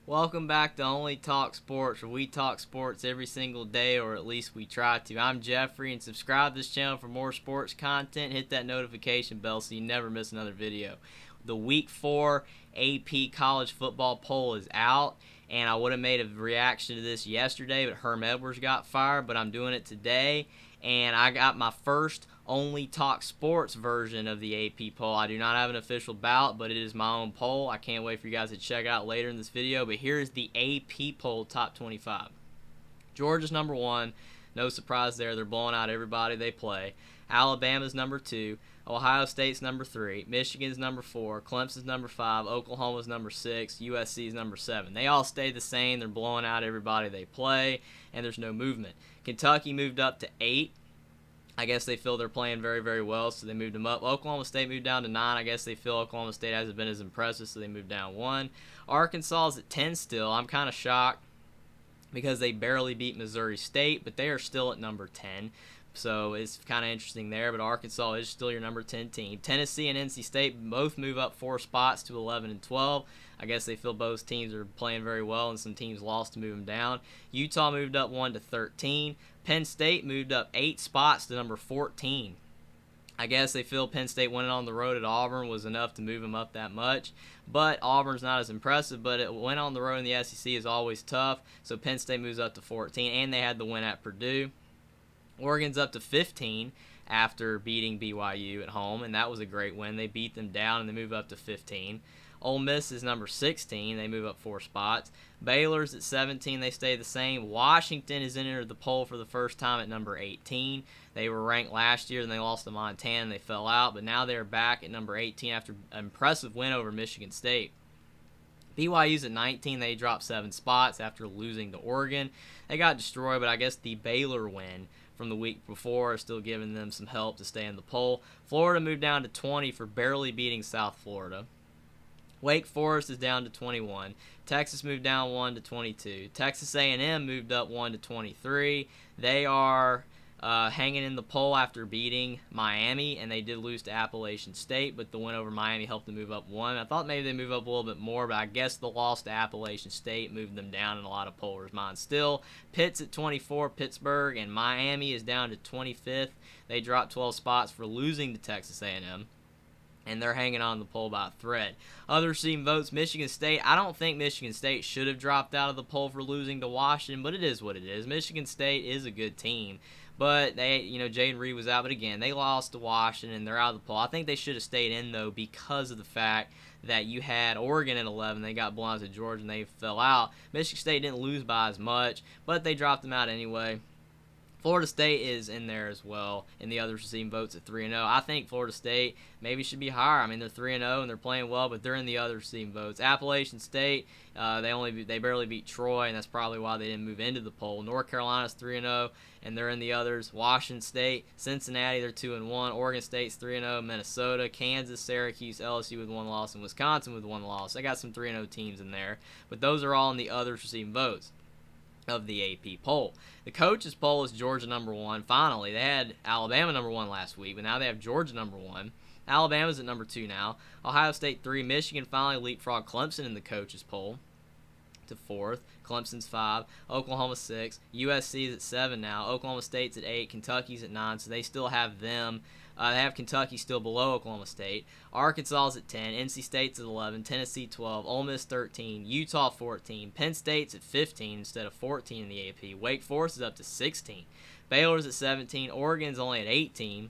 Welcome back to Only Talk Sports, where we talk sports every single day, or at least we try to. I'm Jeffrey, and subscribe to this channel for more sports content. Hit that notification bell so you never miss another video. The Week 4 AP College Football poll is out, and I would have made a reaction to this yesterday, but Herm Edwards got fired, but I'm doing it today. And I got my first Only Talk Sports version of the AP poll. I do not have an official ballot, but it is my own poll. I can't wait for you guys to check out later in this video. But here's the AP poll top 25. Georgia's number 1. No surprise there. They're blowing out everybody they play. Alabama's number 2. Ohio State's number 3. Michigan's number 4. Clemson's number 5. Oklahoma's number 6. USC's number 7. They all stay the same. They're blowing out everybody they play, and there's no movement. Kentucky moved up to 8. I guess they feel they're playing very, very well, so they moved them up. Oklahoma State moved down to 9. I guess they feel Oklahoma State hasn't been as impressive, so they moved down 1. Arkansas is at 10 still. I'm kind of shocked because they barely beat Missouri State, but they are still at number 10. So it's kind of interesting there, but Arkansas is still your number 10 team. Tennessee and NC State both move up 4 spots to 11 and 12. I guess they feel both teams are playing very well, and some teams lost to move them down. Utah moved up 1 to 13. Penn State moved up 8 spots to number 14. I guess they feel Penn State winning on the road at Auburn was enough to move them up that much. But Auburn's not as impressive, but it went on the road in the SEC is always tough. So Penn State moves up to 14, and they had the win at Purdue. Oregon's up to 15 after beating BYU at home, and that was a great win. They beat them down, and they move up to 15. Ole Miss is number 16. They move up 4 spots. Baylor's at 17. They stay the same. Washington has entered the poll for the first time at number 18. They were ranked last year, and they lost to Montana, and they fell out, but now they're back at number 18 after an impressive win over Michigan State. BYU's at 19. They dropped 7 spots after losing to Oregon. They got destroyed, but I guess the Baylor win from the week before is still giving them some help to stay in the poll. Florida moved down to 20 for barely beating South Florida. Wake Forest is down to 21. Texas moved down 1 to 22. Texas A&M moved up 1 to 23. They are hanging in the poll after beating Miami, and they did lose to Appalachian State, but the win over Miami helped them move up 1. I thought maybe they'd move up a little bit more, but I guess the loss to Appalachian State moved them down in a lot of pollers' minds. Still, Pitt's at 24, Pittsburgh, and Miami is down to 25th. They dropped 12 spots for losing to Texas A&M. And they're hanging on the poll by a thread. Other team votes, Michigan State. I don't think Michigan State should have dropped out of the poll for losing to Washington, but it is what it is. Michigan State is a good team. But Jaden Reed was out. But again, they lost to Washington, and they're out of the poll. I think they should have stayed in, though, because of the fact that you had Oregon at 11. They got blown out to Georgia, and they fell out. Michigan State didn't lose by as much, but they dropped them out anyway. Florida State is in there as well, and the other team votes at 3-0. I think Florida State maybe should be higher. I mean, they're 3-0 and they're playing well, but they're in the other team votes. Appalachian State, they barely beat Troy, and that's probably why they didn't move into the poll. North Carolina's 3-0, and they're in the others. Washington State, Cincinnati, they're 2-1. Oregon State's 3-0. Minnesota, Kansas, Syracuse, LSU with 1 loss, and Wisconsin with 1 loss. They got some 3-0 teams in there, but those are all in the others receiving votes of the AP poll. The coaches poll is Georgia number 1. Finally, they had Alabama number 1 last week, but now they have Georgia number 1. Alabama's at number 2 now. Ohio State 3. Michigan finally leapfrogged Clemson in the coaches poll to 4th. Clemson's 5. Oklahoma 6. USC is at 7 now. Oklahoma State's at 8. Kentucky's at 9, so they still have them. They have Kentucky still below Oklahoma State. Arkansas is at 10. NC State's at 11. Tennessee 12. Ole Miss 13. Utah 14. Penn State's at 15 instead of 14 in the AP. Wake Forest is up to 16. Baylor's at 17. Oregon's only at 18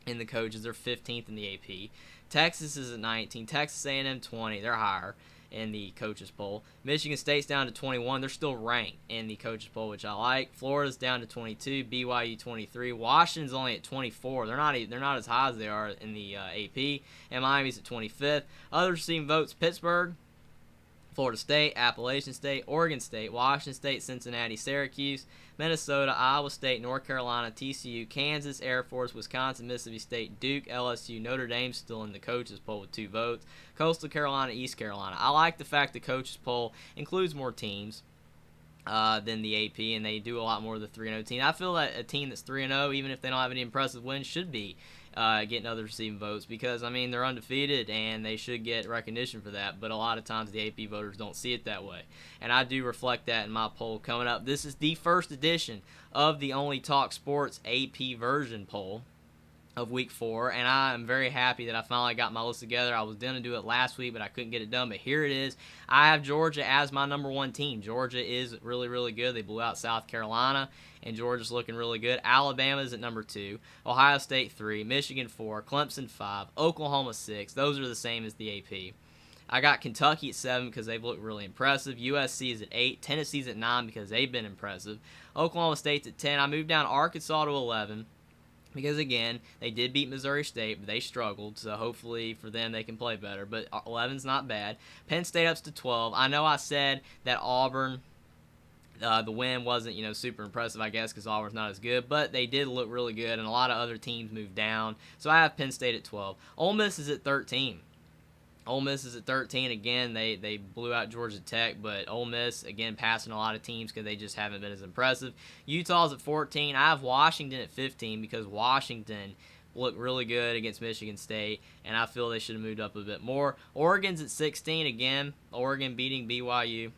in the coaches. They're 15th in the AP. Texas is at 19. Texas A&M 20. They're higher in the coaches poll. Michigan State's down to 21. They're still ranked in the coaches poll, which I like. Florida's down to 22. BYU 23. Washington's only at 24. They're not as high as they are in the AP. And Miami's at 25th. Other team votes: Pittsburgh, Florida State, Appalachian State, Oregon State, Washington State, Cincinnati, Syracuse, Minnesota, Iowa State, North Carolina, TCU, Kansas, Air Force, Wisconsin, Mississippi State, Duke, LSU, Notre Dame's still in the coaches poll with 2 votes, Coastal Carolina, East Carolina. I like the fact the coaches poll includes more teams than the AP, and they do a lot more of the 3-0 team. I feel that a team that's 3-0, even if they don't have any impressive wins, should be getting other receiving votes because, I mean, they're undefeated and they should get recognition for that, but a lot of times the AP voters don't see it that way. And I do reflect that in my poll coming up. This is the first edition of the Only Talk Sports AP version poll of week 4, and I am very happy that I finally got my list together. I was going to do it last week, but I couldn't get it done, but here it is. I have Georgia as my number 1 team. Georgia is really, really good. They blew out South Carolina, and Georgia's looking really good. Alabama's at number 2, Ohio State 3, Michigan 4, Clemson 5, Oklahoma 6. Those are the same as the AP. I got Kentucky at 7 because they've looked really impressive. USC is at 8. Tennessee's at 9 because they've been impressive. Oklahoma State's at 10. I moved down Arkansas to 11. Because, again, they did beat Missouri State, but they struggled, so hopefully for them they can play better. But 11's not bad. Penn State up to 12. I know I said that Auburn, the win wasn't, super impressive, I guess, because Auburn's not as good, but they did look really good, and a lot of other teams moved down. So I have Penn State at 12. Ole Miss is at 13. Ole Miss is at 13. Again, they blew out Georgia Tech, but Ole Miss, again, passing a lot of teams because they just haven't been as impressive. Utah's at 14. I have Washington at 15 because Washington looked really good against Michigan State, and I feel they should have moved up a bit more. Oregon's at 16. Again, Oregon beating BYU.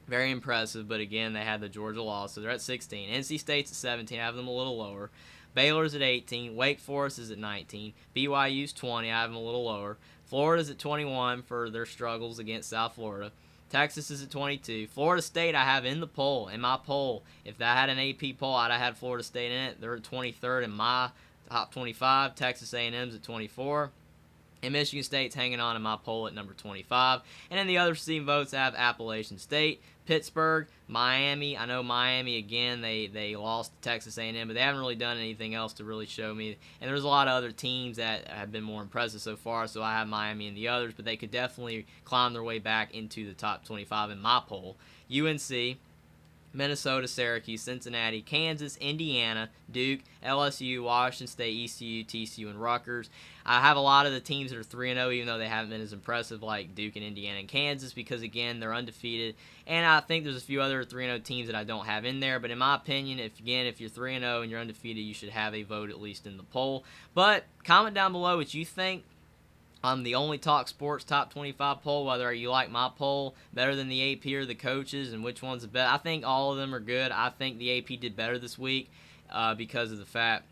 Very impressive, but again, they had the Georgia loss, so they're at 16. NC State's at 17. I have them a little lower. Baylor's at 18. Wake Forest is at 19. BYU's 20. I have them a little lower. Florida's at 21 for their struggles against South Florida. Texas is at 22. Florida State I have in the poll. In my poll, if I had an AP poll, I'd have had Florida State in it. They're at 23rd in my top 25. Texas A&M's at 24. And Michigan State's hanging on in my poll at number 25. And in the other receiving votes, I have Appalachian State, Pittsburgh, Miami. I know Miami, again, they lost to Texas A&M, but they haven't really done anything else to really show me. And there's a lot of other teams that have been more impressive so far, so I have Miami and the others, but they could definitely climb their way back into the top 25 in my poll. UNC, Minnesota, Syracuse, Cincinnati, Kansas, Indiana, Duke, LSU, Washington State, ECU, TCU, and Rutgers. I have a lot of the teams that are 3-0, even though they haven't been as impressive like Duke and Indiana and Kansas, because, again, they're undefeated. And I think there's a few other 3-0 teams that I don't have in there. But in my opinion, if you're 3-0 and you're undefeated, you should have a vote at least in the poll. But comment down below what you think on the Only Talk Sports Top 25 poll, whether you like my poll better than the AP or the coaches, and which one's the best. I think all of them are good. I think the AP did better this week because of the fact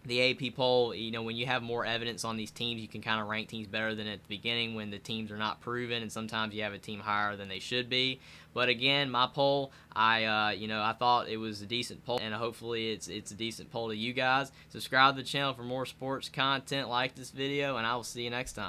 the AP poll, when you have more evidence on these teams, you can kind of rank teams better than at the beginning when the teams are not proven, and sometimes you have a team higher than they should be. But again, my poll, I thought it was a decent poll, and hopefully it's a decent poll to you guys. Subscribe to the channel for more sports content. Like this video, and I will see you next time.